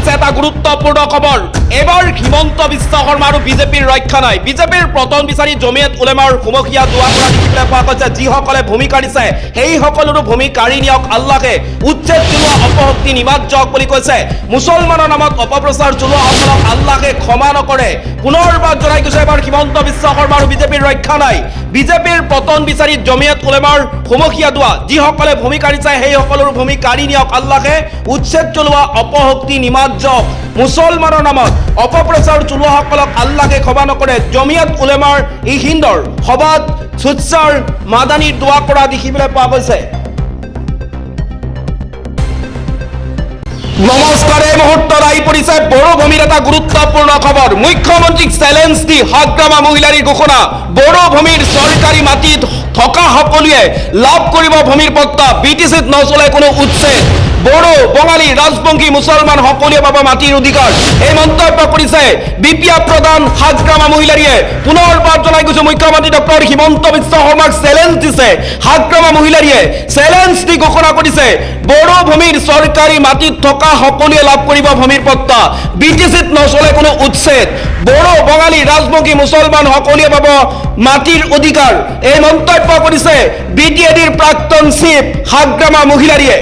পৰিছে এটা গুৰুত্বপূৰ্ণ খবৰ। এবাৰ হিমন্ত বিশ্ব শৰ্মা আৰু বিজেপিৰ ৰক্ষা নাই। বিজেপিৰ পতন বিচাৰি জমিয়ত উলেমাৰ হুমকীয়া দোৱা কৰা দেখিবলৈ পোৱা গৈছে। যিসকলে ভূমিকা দিছে সেই সকলোৰো ভূমি কাঢ়ি নিয়ক আল্লাহে। উচ্ছেদ চলোৱা অপশক্তি নিমাত যাওক বুলি কৈছে। মুছলমানৰ নামত অপপ্ৰচাৰ চলোৱাসকলক আল্লাহে ক্ষমা নকৰে। পুনৰবাৰ জনাই গৈছে এবাৰ হিমন্ত বিশ্ব শৰ্মা আৰু বিজেপিৰ ৰক্ষা নাই। বিজেপিৰ পতন বিচাৰি জমিয়ত উলেমাৰ হুমকীয়া দোৱা যিসকলে ভূমিকা দিছে সেই সকলোৰো ভূমি কাঢ়ি নিয়ক আল্লাহে। উচ্ছেদ চলোৱা অপশক্তি নিমাত যাওক। মুছলমানৰ নামত অপপ্ৰচাৰ চলোৱাসকলক আল্লাহে ক্ষমা নকৰে। জমিয়ত উলেমাৰ এই হিন্দৰ সভাত সুৎসাৰ মাদানীৰ দোৱা কৰা দেখিবলৈ পোৱা গৈছে। নমস্কাৰ, এই মুহূৰ্তত আহি পৰিছে বড়ো ভূমিৰ এটা গুৰুত্বপূৰ্ণ খবৰ। মুখ্যমন্ত্ৰীক চেলেঞ্জ দি হাগ্ৰামা মহিলাৰীৰ ঘোষণা। বড়ো ভূমিৰ চৰকাৰী মাটিত থকা সকলোৱে লাভ কৰিব ভূমিৰ পট্টা। বিটিচিত নচলে কোনো উচ্ছেদ। বড়ো, বঙালী, ৰাজবংশী, মুছলমান সকলোৱে পাব মাটিৰ অধিকাৰ। এই মন্তব্য কৰিছে বিপিয়া প্ৰধান হাগ্ৰামা মহিলাৰীয়ে। পুনৰবাৰ জনাই গৈছে মুখ্যমন্ত্ৰী ডক্টৰ হিমন্ত বিশ্ব শৰ্মাক চেলেঞ্জ দিছে হাগ্ৰামা মহিলাৰীয়ে। চেলেঞ্জ দি ঘোষণা কৰিছে বড়ো ভূমিৰ চৰকাৰী মাটিত থকা সকলোৱে লাভ কৰিব ভূমিৰ পট্টা। বিটিচিত নচলে কোনো উচ্ছেদ। বড়ো, বঙালী, ৰাজবংশী, মুছলমান সকলোৱে পাব মাটিৰ অধিকাৰ। এই মন্তব্য কৰিছে বিটিএডিৰ প্ৰাক্তন চিফ হাগ্ৰামা মহিলাৰীয়ে।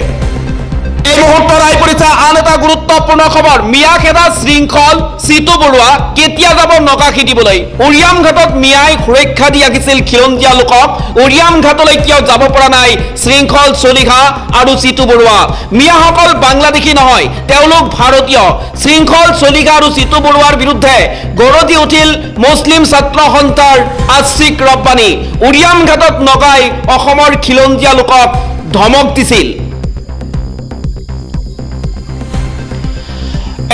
এই মুহূৰ্তত আহি পৰিছে আন এটা গুৰুত্বপূৰ্ণ খবৰ। মিয়াখেদা শৃংখল চিতু বৰুৱা কেতিয়া যাব নকা খেদিবলৈ? উৰিয়াম ঘাটত মিয়াই সুৰক্ষা দি ৰাখিছিল খিলঞ্জীয়া লোকক। উৰিয়াম ঘাটলৈ কিয় যাব পৰা নাই শৃংখল চলিহা আৰু চিতু বৰুৱা? মিয়াসকল বাংলাদেশী নহয়, তেওঁলোক ভাৰতীয়। শৃংখল চলিহা আৰু চিতু বৰুৱাৰ বিৰুদ্ধে গৰজি উঠিল মুছলিম ছাত্ৰ সন্থাৰ আশ্বিক ৰব্বানী। উৰিয়াম ঘাটত নগাই অসমৰ খিলঞ্জীয়া লোকক ধমক দিছিল।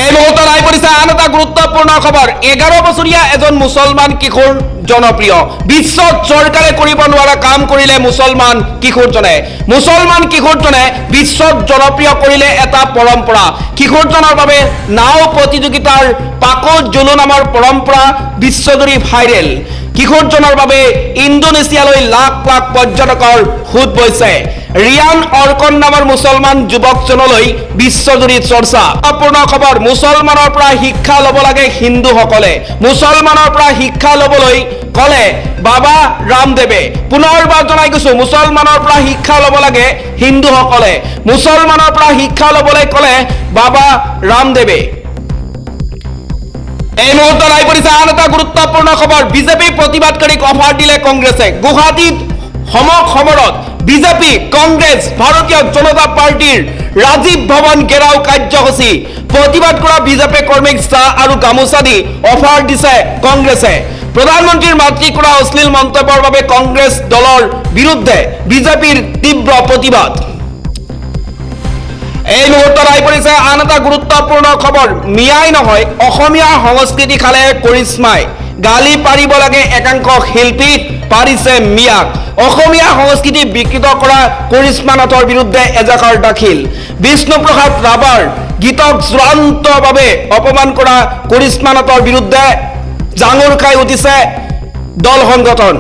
এই মুহূৰ্তত আহি পৰিছে আন এটা গুৰুত্বপূৰ্ণ খবৰ। 11 বছৰীয়া এজন মুছলমান কিশোৰ জনপ্ৰিয়। বিশ্বত চৰকাৰে কৰিব নোৱাৰা কাম কৰিলে মুছলমান কিশোৰজনে। মুছলমান কিশোৰজনে বিশ্বত জনপ্ৰিয় কৰিলে এটা পৰম্পৰা। কিশোৰজনৰ বাবে নাও প্ৰতিযোগিতাৰ পাকত জুলু নামৰ পৰম্পৰা বিশ্বজুৰি ভাইৰেল। কিশোৰজনৰ বাবে ইণ্ডোনেছিয়ালৈ লাখ লাখ পৰ্যটকৰ সোঁত বৈছে। ৰিয়ান অৰ্কন নামৰ মুছলমান যুৱকজনলৈ বিশ্বজুৰি চৰ্চা। সম্পূৰ্ণ খবৰ। মুছলমানৰ পৰা শিক্ষা ল'ব লাগে হিন্দুসকলে। মুছলমানৰ পৰা শিক্ষা ল'বলৈ ক'লে বাবা ৰামদেৱে। পুনৰবাৰ জনাই গৈছো মুছলমানৰ পৰা শিক্ষা ল'ব লাগে হিন্দুসকলে। মুছলমানৰ পৰা শিক্ষা ল'বলৈ ক'লে বাবা ৰামদেৱে। এই মুহূৰ্তত আহি পৰিছে আন এটা গুৰুত্বপূৰ্ণ খবৰ। বিজেপি প্ৰতিবাদকাৰীক অফাৰ দিলে কংগ্ৰেছে। গুৱাহাটীত সমৰত বিজেপি, কংগ্ৰেছ, ভাৰতীয় জনতা পাৰ্টিৰ ৰাজীৱ ভৱন ঘেৰাও কাৰ্যসূচী। প্ৰতিবাদ কৰা বিজেপি কৰ্মীক চাহ আৰু গামোচা দি অফাৰ দিছে কংগ্ৰেছে। প্ৰধানমন্ত্ৰীৰ মাতৃক কৰা অশ্লীল মন্তব্যৰ বাবে কংগ্ৰেছ দলৰ বিৰুদ্ধে বিজেপিৰ তীব্ৰ প্ৰতিবাদ। এই মুহূৰ্তত আহি পৰিছে আন এটা গুৰুত্বপূৰ্ণ খবৰ। মিয়াই নহয়, অসমীয়া সংস্কৃতি খালে কৰিশ্মাই। গালি পাৰিব লাগে একাংশ শিল্পীক, পাৰিছে মিয়াক। অসমীয়া সংস্কৃতি বিকৃত কৰা কৰিশ্মা নাথৰ বিৰুদ্ধে এজাহাৰ দাখিল। বিষ্ণুপ্ৰসাদ ৰাভাৰ গীতক চূড়ান্তভাৱে অপমান কৰা কৰিশ্মা নাথৰ বিৰুদ্ধে জাঙুৰ খাই উঠিছে দল সংগঠন।